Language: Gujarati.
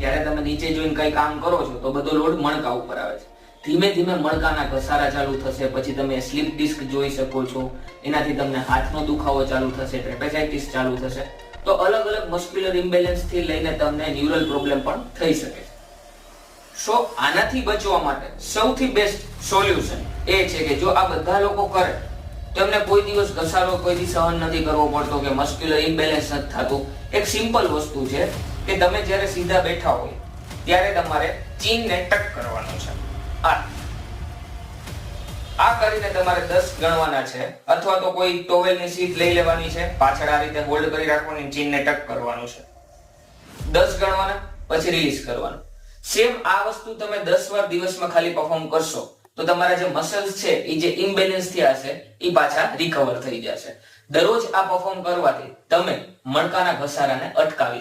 જ્યારે તમે નીચે જોઈને કઈ કામ કરો છો તો બધો લોડ મણકા ઉપર આવે છે. ધીમે ધીમે મણકાના ઘસારા ચાલુ થશે, પછી તમે સ્લીપ ડિસ્ક જોઈ શકો છો, એનાથી તમને હાથનો દુખાવો ચાલુ થશે, ટ્રેપેઝાઇટિસ ચાલુ થશે. તો અલગ અલગ મસ્ક્યુલર ઇમ્બેલેન્સ થી લઈને તમને ન્યુરલ પ્રોબ્લેમ પણ થઈ શકે છે. સો આનાથી બચવા માટે સૌથી બેસ્ટ સોલ્યુશન એ છે કે જો આ બધા લોકો કરે તો એમને કોઈ દિવસ ઘસારો કોઈથી સહન નથી કરવો પડતો કે મસ્ક્યુલર ઇમ્બેલેન્સ નથી થતું. એક સિમ્પલ વસ્તુ છે કે તમે જ્યારે સીધા બેઠા હોય ત્યારે તમારે ચીનને ટક કરવાનું છે. આ કરીને તમારે 10 ગણવાના છે, અથવા તો કોઈ ટોવેલની સીટ લઈ લેવાની છે, પાછળ આ રીતે હોલ્ડ કરી રાખવાની, ચીનને ટક કરવાનું છે. 10 ગણવાના, પછી રિલીઝ કરવાનું. સેમ આ વસ્તુ તમે 10 વાર દિવસમાં ખાલી પરફોર્મ કરશો તો તમારા જે મસલ્સ છે એ જે ઇમ્બેલેન્સ થયા છે એ પાછા રિકવર થઈ જશે. દરરોજ આ પરફોર્મ કરવાથી તમે મણકાના ઘસારાને અટકાવી